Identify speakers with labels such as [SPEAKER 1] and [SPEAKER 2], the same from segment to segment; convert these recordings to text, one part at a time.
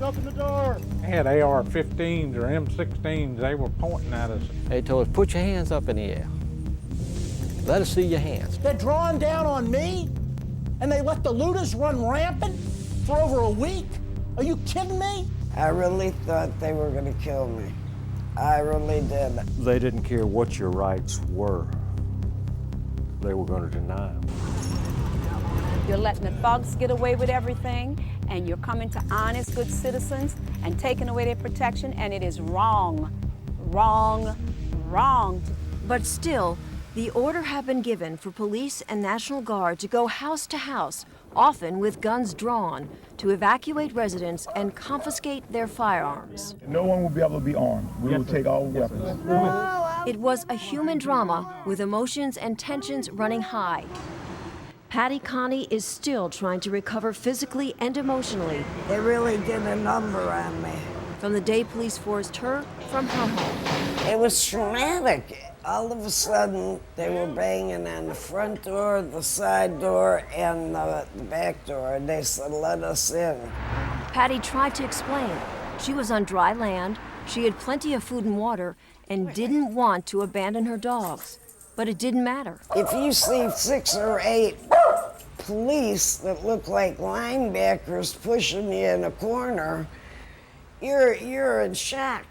[SPEAKER 1] Open the door.
[SPEAKER 2] They had AR-15s or M16s. They were pointing at us.
[SPEAKER 3] They told us, put your hands up in the air. Let us see your hands.
[SPEAKER 4] They're drawing down on me, and they let the looters run rampant for over a week? Are you kidding me?
[SPEAKER 5] I really thought they were gonna kill me. I really did.
[SPEAKER 6] They didn't care what your rights were. They were going to deny them.
[SPEAKER 7] You're letting the thugs get away with everything, and you're coming to honest, good citizens and taking away their protection, and it is wrong, wrong, wrong.
[SPEAKER 8] But still, the order had been given for police and National Guard to go house to house, often with guns drawn, to evacuate residents and confiscate their firearms.
[SPEAKER 1] No one will be able to be armed. We will take all weapons.
[SPEAKER 8] It was a human drama with emotions and tensions running high. Patty Connie is still trying to recover physically and emotionally
[SPEAKER 5] They really did a number on me.
[SPEAKER 8] from the day police forced her from her home.
[SPEAKER 5] It was traumatic. All of a sudden, they were banging on the front door, the side door, and the back door, and they said, let us in.
[SPEAKER 8] Patty tried to explain. She was on dry land, she had plenty of food and water, and didn't want to abandon her dogs. But it didn't matter.
[SPEAKER 5] If you see 6 or 8 police that look like linebackers pushing you in a corner, you're in shock.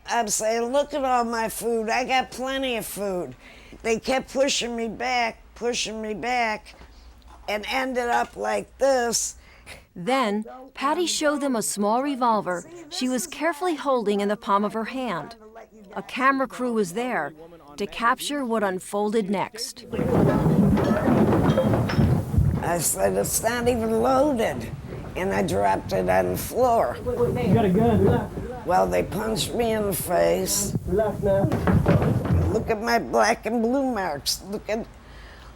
[SPEAKER 5] I'm saying, look at all my food. I got plenty of food. They kept pushing me back, and ended up like this.
[SPEAKER 8] Then, Patty showed them a small revolver she was carefully holding in the palm of her hand. A camera crew was there to capture what unfolded next.
[SPEAKER 5] I said, it's not even loaded. And I dropped it on the floor.
[SPEAKER 4] You got a gun?
[SPEAKER 5] Well, they punched me in the face.
[SPEAKER 4] Relax now.
[SPEAKER 5] Look at my black and blue marks. Look at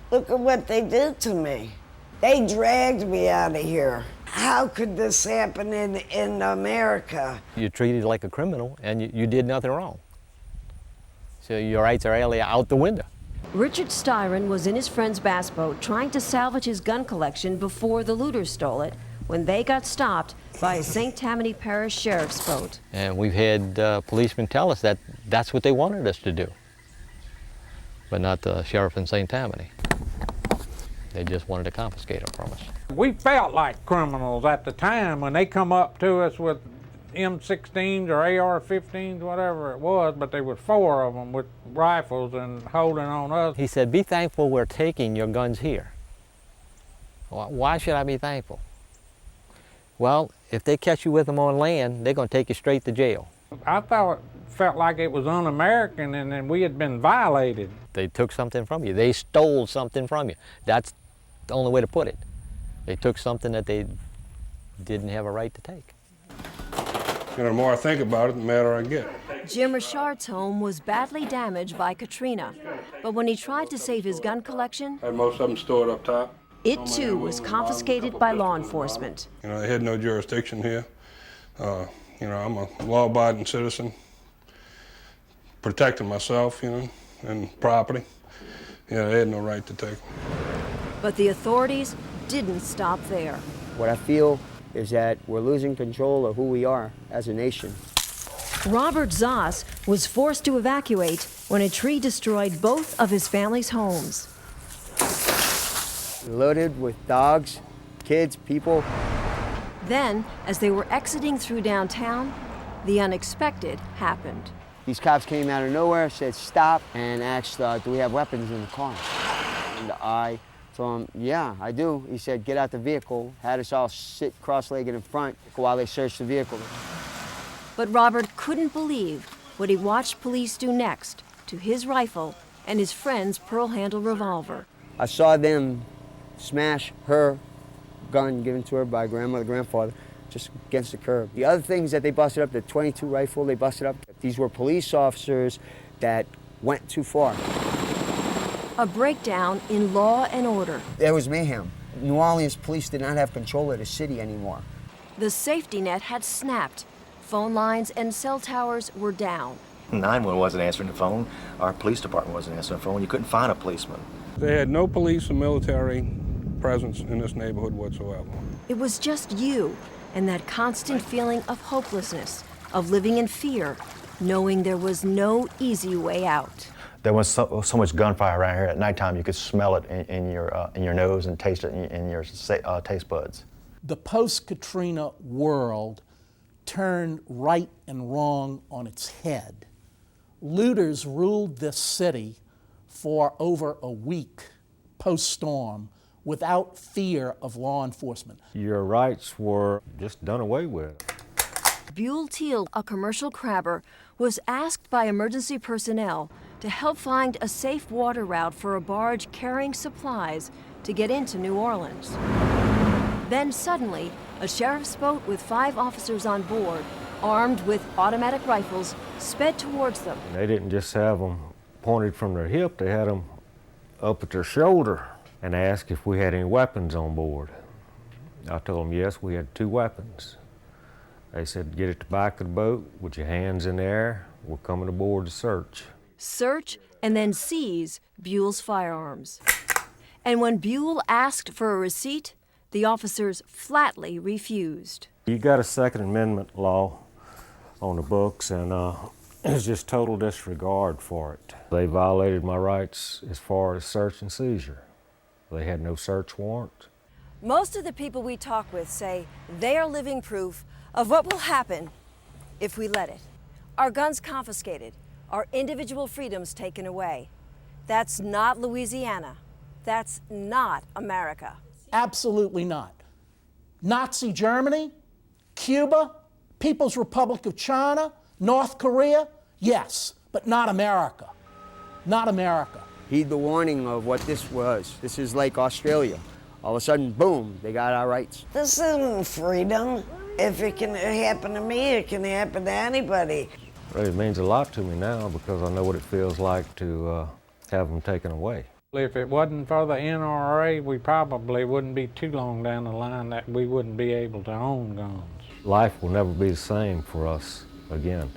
[SPEAKER 5] what they did to me. They dragged me out of here. How could this happen in America?
[SPEAKER 3] You're treated like a criminal, and you did nothing wrong. So your rights are really out the window.
[SPEAKER 8] Richard Styron was in his friend's bass boat trying to salvage his gun collection before the looters stole it when they got stopped by a St. Tammany Parish Sheriff's boat.
[SPEAKER 3] And we've had policemen tell us that that's what they wanted us to do, but not the sheriff in St. Tammany. They just wanted to confiscate them from us.
[SPEAKER 2] We felt like criminals at the time when they come up to us with M16s or AR-15s, whatever it was, but there were 4 of them with rifles and holding on us.
[SPEAKER 3] He said, be thankful we're taking your guns here. Why should I be thankful? Well, if they catch you with them on land, they're going to take you straight to jail.
[SPEAKER 2] I felt like it was un-American and then we had been violated.
[SPEAKER 3] They took something from you. They stole something from you. That's the only way to put it. They took something that they didn't have a right to take.
[SPEAKER 9] You know, the more I think about it, the madder I get.
[SPEAKER 8] Jim Richard's home was badly damaged by Katrina, but when he tried to save his gun collection,
[SPEAKER 9] I had most of them stored up top.
[SPEAKER 8] it too was confiscated by law enforcement.
[SPEAKER 9] You know, they had no jurisdiction here. You know, I'm a law-abiding citizen, protecting myself, you know, and property. Yeah, they had no right to take them.
[SPEAKER 8] But the authorities didn't stop there.
[SPEAKER 10] What I feel is that we're losing control of who we are as a nation.
[SPEAKER 8] Robert Zoss was forced to evacuate when a tree destroyed both of his family's homes.
[SPEAKER 10] Loaded with dogs, kids, people.
[SPEAKER 8] Then, as they were exiting through downtown, the unexpected happened.
[SPEAKER 10] These cops came out of nowhere, said stop, and asked, do we have weapons in the car? And I told him, yeah, I do. He said, get out the vehicle, had us all sit cross-legged in front while they searched the vehicle.
[SPEAKER 8] But Robert couldn't believe what he watched police do next to his rifle and his friend's pearl-handle revolver.
[SPEAKER 10] I saw them smash her gun given to her by grandfather, just against the curb. The other things that they busted up, the .22 rifle they busted up, these were police officers that went too far.
[SPEAKER 8] A breakdown in law and order.
[SPEAKER 10] There was mayhem. New Orleans police did not have control of the city anymore.
[SPEAKER 8] The safety net had snapped. Phone lines and cell towers were down.
[SPEAKER 11] 911 wasn't answering the phone. Our police department wasn't answering the phone. You couldn't find a policeman.
[SPEAKER 9] They had no police or military presence in this neighborhood whatsoever.
[SPEAKER 8] It was just you and that constant feeling of hopelessness, of living in fear, knowing there was no easy way out.
[SPEAKER 12] There was so much gunfire around here. At nighttime, you could smell it in your nose and taste it in your taste buds.
[SPEAKER 4] The post-Katrina world turned right and wrong on its head. Looters ruled this city for over a week post-storm without fear of law enforcement.
[SPEAKER 6] Your rights were just done away with.
[SPEAKER 8] Buell Teal, a commercial crabber, was asked by emergency personnel to help find a safe water route for a barge carrying supplies to get into New Orleans. Then suddenly, a sheriff's boat with 5 officers on board, armed with automatic rifles, sped towards them.
[SPEAKER 6] They didn't just have them pointed from their hip, they had them up at their shoulder and asked if we had any weapons on board. I told them yes, we had 2 weapons. They said, get at the back of the boat with your hands in the air. We're coming aboard to search.
[SPEAKER 8] Search and then seize Buell's firearms. And when Buell asked for a receipt, the officers flatly refused.
[SPEAKER 6] You got a Second Amendment law on the books, and it's just total disregard for it. They violated my rights as far as search and seizure. They had no search warrant.
[SPEAKER 8] Most of the people we talk with say they are living proof of what will happen if we let it. Our guns confiscated, our individual freedoms taken away. That's not Louisiana. That's not America.
[SPEAKER 4] Absolutely not. Nazi Germany, Cuba, People's Republic of China, North Korea, yes, but not America. Not America.
[SPEAKER 10] Heed the warning of what this was. This is like Australia. All of a sudden, boom, they got our rights.
[SPEAKER 5] This isn't freedom. If it can happen to me, it can happen to anybody.
[SPEAKER 6] It means a lot to me now because I know what it feels like to have them taken away.
[SPEAKER 2] If it wasn't for the NRA, we probably wouldn't be too long down the line that we wouldn't be able to own guns.
[SPEAKER 6] Life will never be the same for us again.